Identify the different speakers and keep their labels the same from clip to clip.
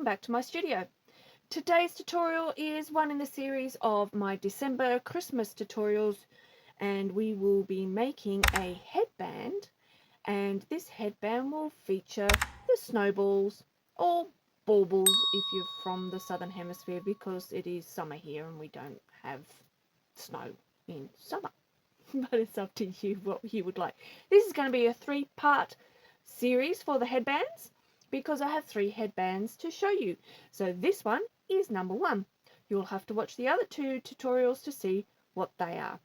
Speaker 1: back to my studio. Today's tutorial is one in the series of my December Christmas tutorials, and we will be making a headband, and this headband will feature the snowballs or baubles if you're from the southern hemisphere, because it is summer here and we don't have snow in summer. But it's up to you what you would like. This is going to be a 3-part series for the headbands, because I have 3 headbands to show you. So this one is number 1. You'll have to watch the other 2 tutorials to see what they are.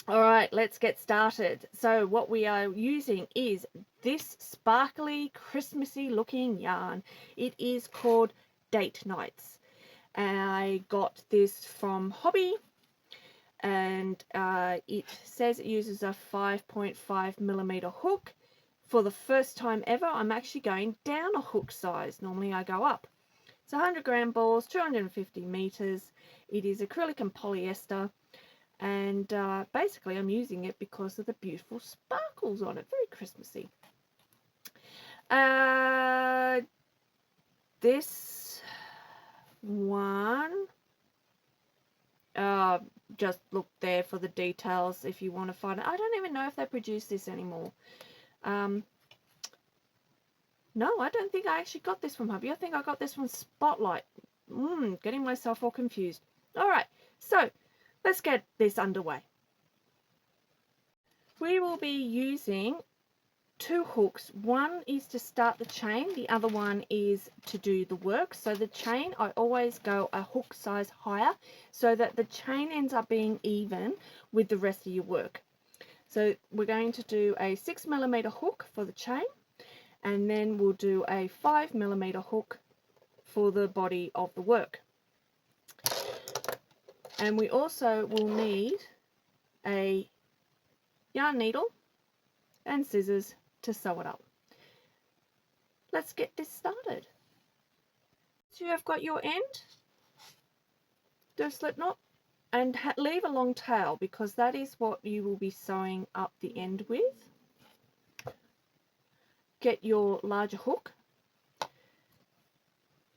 Speaker 1: Alright, let's get started. So what we are using is this sparkly, Christmassy looking yarn. It is called Date Nights. I got this from Hobby, and it says it uses a 5.5mm hook. For the first time ever, I'm actually going down a hook size. Normally I go up. It's 100 gram balls, 250 meters. It is acrylic and polyester, and basically I'm using it because of the beautiful sparkles on it. Very Christmassy. This one, just look there for the details if you want to find it. I don't even know if they produce this anymore. No, I don't think I actually got this from Hobby. I think I got this from Spotlight. Getting myself all confused. Alright, so let's get this underway. We will be using 2 hooks. One is to start the chain, the other one is to do the work. So the chain, I always go a hook size higher so that the chain ends up being even with the rest of your work. So we're going to do a 6mm hook for the chain, and then we'll do a 5mm hook for the body of the work. And we also will need a yarn needle and scissors to sew it up. Let's get this started. So you have got your end, do a slip knot, and leave a long tail, because that is what you will be sewing up the end with. Get your larger hook,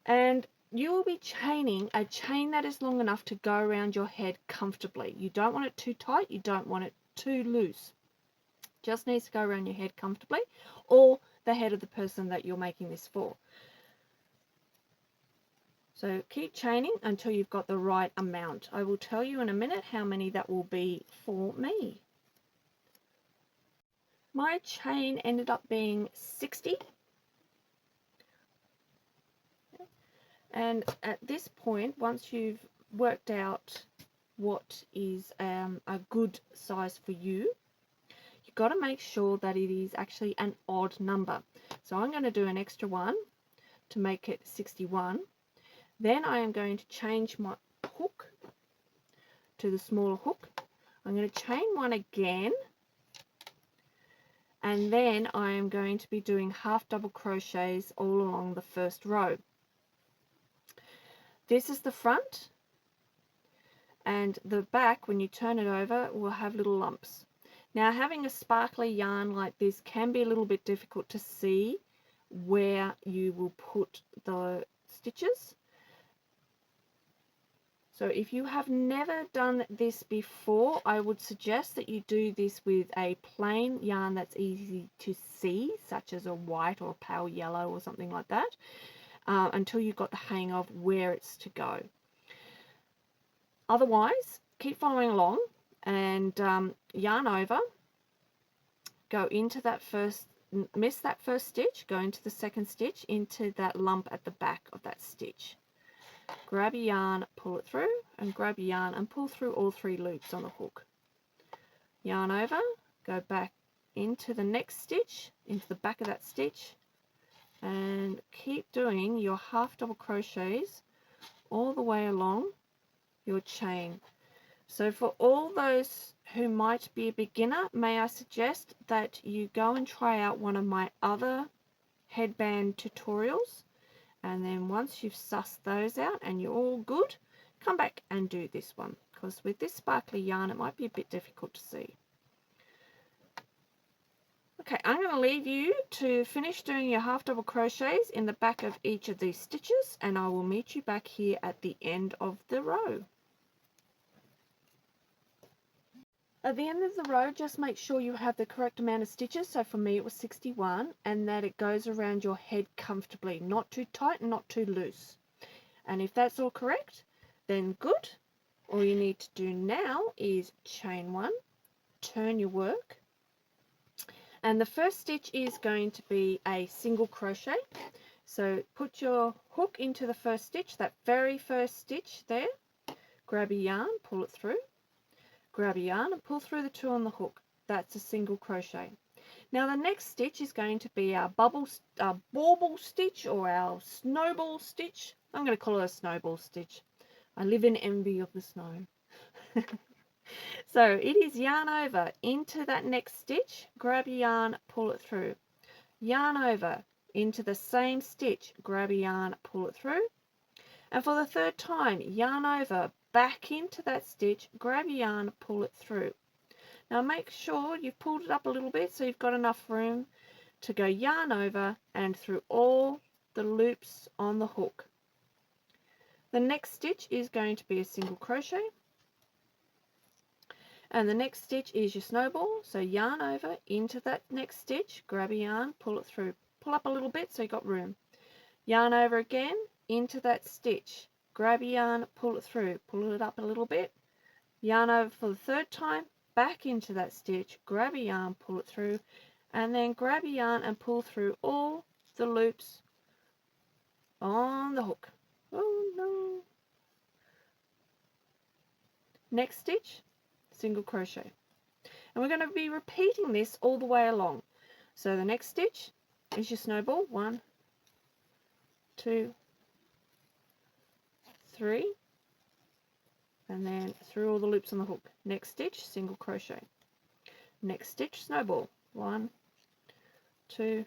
Speaker 1: and you will be chaining a chain that is long enough to go around your head comfortably. You don't want it too tight, you don't want it too loose. Just needs to go around your head comfortably, or the head of the person that you're making this for. So keep chaining until you've got the right amount. I will tell you in a minute how many that will be for me. My chain ended up being 60. And at this point, once you've worked out what is a good size for you, you've got to make sure that it is actually an odd number. So I'm going to do an extra one to make it 61. Then I am going to change my hook to the smaller hook. I'm going to chain one again, and then I am going to be doing half double crochets all along the first row. This is the front, and the back, when you turn it over, will have little lumps. Now, having a sparkly yarn like this can be a little bit difficult to see where you will put the stitches. So if you have never done this before, I would suggest that you do this with a plain yarn that's easy to see, such as a white or a pale yellow or something like that, until you've got the hang of where it's to go. Otherwise, keep following along and yarn over, go into that first, miss that first stitch, go into the second stitch, into that lump at the back of that stitch. Grab your yarn, pull it through, and grab your yarn and pull through all 3 loops on the hook. Yarn over, go back into the next stitch, into the back of that stitch, and keep doing your half double crochets all the way along your chain. So for all those who might be a beginner, may I suggest that you go and try out one of my other headband tutorials, and then once you've sussed those out and you're all good, come back and do this one, because with this sparkly yarn it might be a bit difficult to see. Okay, I'm going to leave you to finish doing your half double crochets in the back of each of these stitches, and I will meet you back here at the end of the row. At the end of the row, just make sure you have the correct amount of stitches. So for me it was 61, and that it goes around your head comfortably, not too tight and not too loose. And if that's all correct, then good. All you need to do now is chain 1, turn your work, and the first stitch is going to be a single crochet. So put your hook into the first stitch, that very first stitch there, grab a yarn, pull it through, grab a yarn and pull through the 2 on the hook. That's a single crochet. Now the next stitch is going to be our bauble stitch, or our snowball stitch. I'm going to call it a snowball stitch. I live in envy of the snow. So it is yarn over into that next stitch, grab your yarn, pull it through, yarn over into the same stitch, grab a yarn, pull it through, and for the 3rd time, yarn over back into that stitch, grab your yarn, pull it through. Now make sure you've pulled it up a little bit so you've got enough room to go yarn over and through all the loops on the hook. The next stitch is going to be a single crochet, and the next stitch is your snowball. So yarn over into that next stitch, grab a yarn, pull it through, pull up a little bit so you've got room, yarn over again into that stitch, grab your yarn, pull it through, pull it up a little bit, yarn over for the 3rd time, back into that stitch, grab a yarn, pull it through, and then grab a yarn and pull through all the loops on the hook. Oh no. Next stitch, single crochet. And we're going to be repeating this all the way along. So the next stitch is your snowball, 1, 2, 3, and then through all the loops on the hook. Next stitch, single crochet. Next stitch, snowball, 1, 2,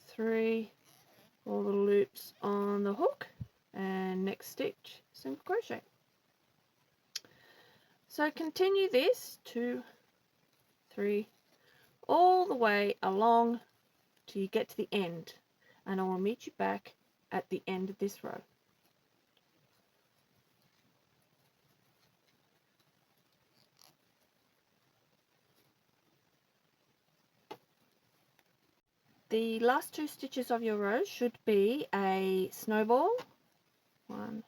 Speaker 1: 3, all the loops on the hook, and next stitch, single crochet. So continue this 2, 3, all the way along till you get to the end, and I will meet you back at the end of this row. The last 2 stitches of your row should be a snowball, 1,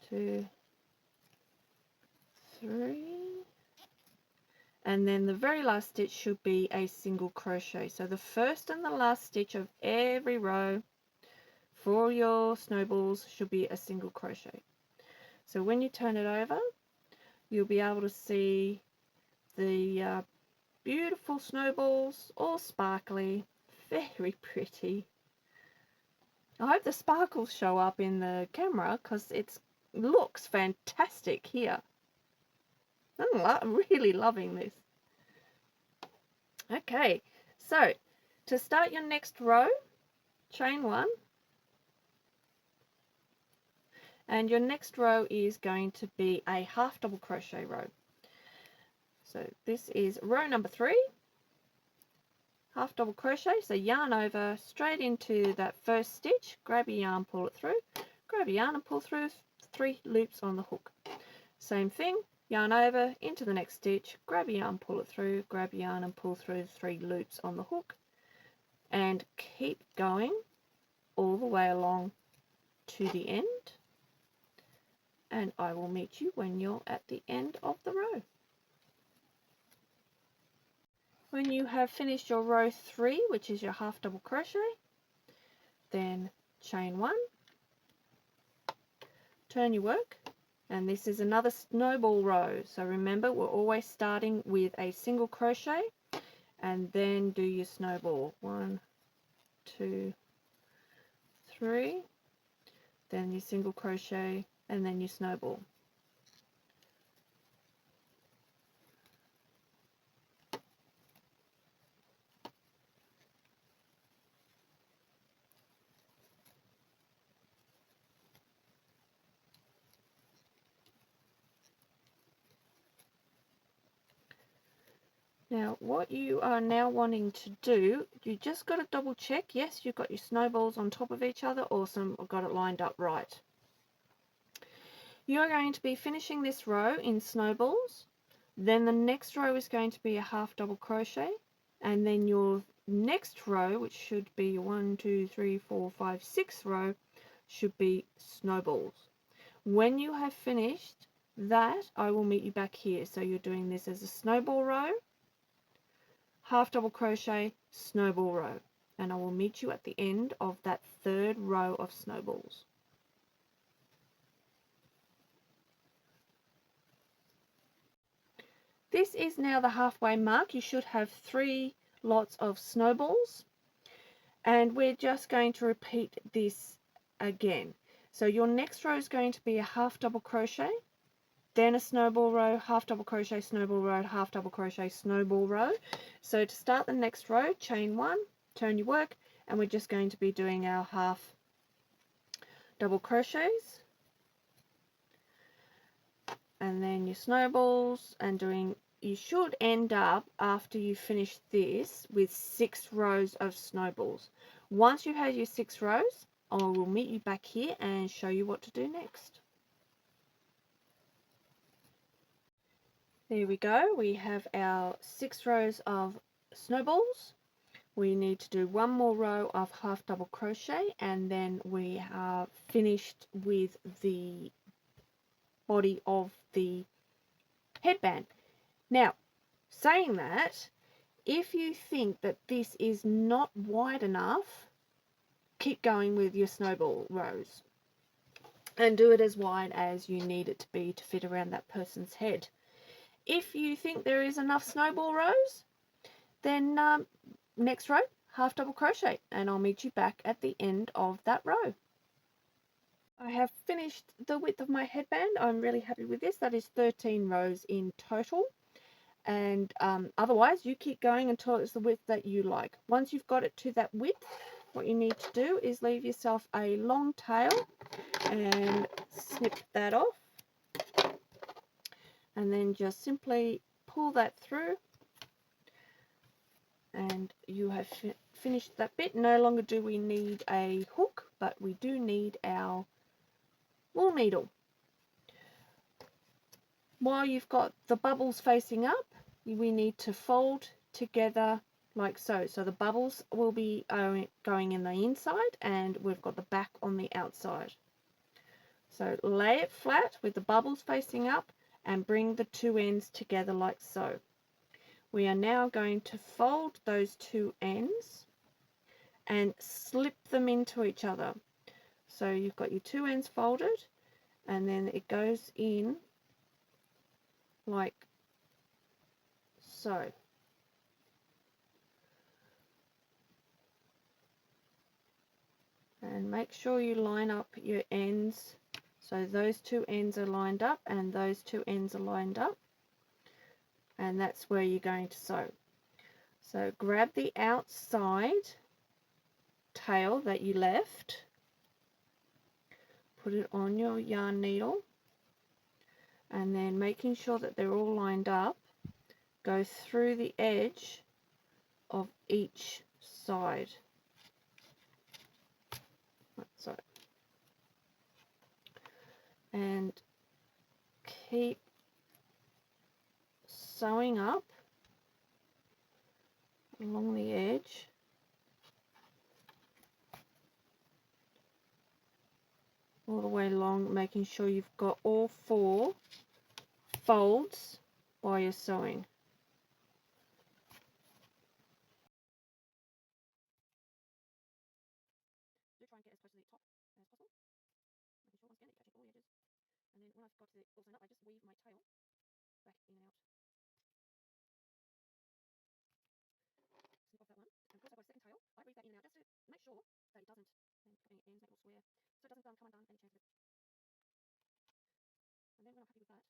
Speaker 1: 2, 3, and then the very last stitch should be a single crochet. So the first and the last stitch of every row for your snowballs should be a single crochet. So when you turn it over, you'll be able to see the beautiful snowballs, all sparkly, very pretty. I hope the sparkles show up in the camera because it looks fantastic here. I'm really loving this. Okay, so to start your next row, chain 1, and your next row is going to be a half double crochet row. So this is row number 3, half double crochet. So yarn over straight into that first stitch, grab your yarn, pull it through, grab your yarn and pull through 3 loops on the hook. Same thing, yarn over into the next stitch, grab your yarn, pull it through, grab your yarn and pull through 3 loops on the hook, and keep going all the way along to the end, and I will meet you when you're at the end of the row. When you have finished your row 3, which is your half double crochet, then chain 1, turn your work, and this is another snowball row. So remember, we're always starting with a single crochet and then do your snowball. 1, 2, 3, then your single crochet, and then your snowball. Now what you are now wanting to do, you just got to double check, yes, you've got your snowballs on top of each other, awesome, I've got it lined up right. You're going to be finishing this row in snowballs, then the next row is going to be a half double crochet, and then your next row, which should be your 1, 2, 3, 4, 5, 6 row, should be snowballs. When you have finished that, I will meet you back here. So you're doing this as a snowball row, half double crochet, snowball row, and I will meet you at the end of that third row of snowballs. This is now the halfway mark. You should have 3 lots of snowballs, and we're just going to repeat this again. So your next row is going to be a half double crochet, then a snowball row, half double crochet, snowball row, half double crochet, snowball row. So to start the next row, chain 1, turn your work, and we're just going to be doing our half double crochets, and then your snowballs, and doing, you should end up after you finish this with 6 rows of snowballs. Once you've had your 6 rows, I will meet you back here and show you what to do next. There we go, we have our 6 rows of snowballs. We need to do one more row of half double crochet, and then we are finished with the body of the headband. Now, saying that, if you think that this is not wide enough, keep going with your snowball rows and do it as wide as you need it to be to fit around that person's head. If you think there is enough snowball rows, then next row, half double crochet, and I'll meet you back at the end of that row. I have finished the width of my headband. I'm really happy with this. That is 13 rows in total, and otherwise you keep going until it's the width that you like. Once you've got it to that width, what you need to do is leave yourself a long tail and snip that off, and then just simply pull that through, and you have finished that bit. No longer do we need a hook, but we do need our wool needle. While you've got the bubbles facing up, we need to fold together like so. So the bubbles will be going in the inside, and we've got the back on the outside. So lay it flat with the bubbles facing up and bring the 2 ends together like so. We are now going to fold those 2 ends and slip them into each other. So you've got your 2 ends folded, and then it goes in like so. And make sure you line up your ends, so those 2 ends are lined up and those 2 ends are lined up, and that's where you're going to sew. So grab the outside tail that you left, put it on your yarn needle, and then making sure that they're all lined up, go through the edge of each side like so, and keep sewing up along the edge all the way along, making sure you've got all 4 folds while you're sewing. Do try and get as close to the top as possible, making sure once again that you're touching all the edges. And then when I've got it all sewn up, I just weave my tail back in and out. Snip off that one, and because I've got a second tail, I weave that in and out just to make sure that it doesn't, and ends make it all square, so it doesn't come undone any chance of it. And then when I'm happy with that,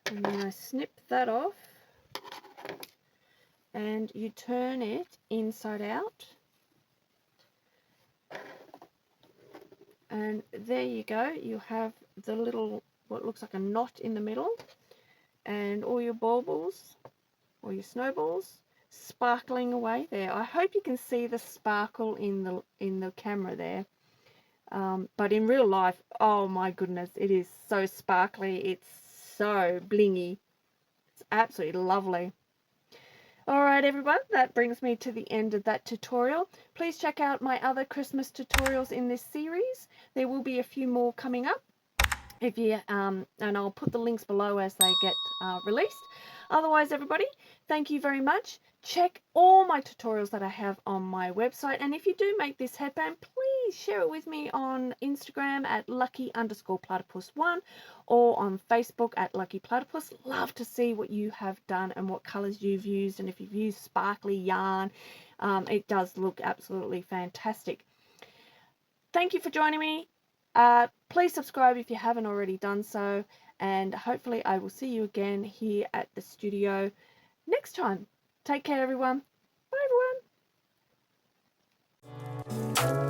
Speaker 1: and then I snip that off, and you turn it inside out, And there you go, you have the little, what looks like a knot in the middle, and all your baubles or your snowballs sparkling away there. I hope you can see the sparkle in the camera there, but in real life, oh my goodness, it is so sparkly, it's so blingy, it's absolutely lovely. Alright everyone, that brings me to the end of that tutorial. Please check out my other Christmas tutorials in this series. There will be a few more coming up, if you and I'll put the links below as they get released. Otherwise everybody, thank you very much. Check all my tutorials that I have on my website, and if you do make this headband, please share it with me on Instagram at lucky_platypus1 or on Facebook at Lucky Platypus. Love to see what you have done and what colors you've used, and if you've used sparkly yarn, it does look absolutely fantastic. Thank you for joining me. Please subscribe if you haven't already done so, and hopefully I will see you again here at the studio next time. Take care everyone. Bye everyone.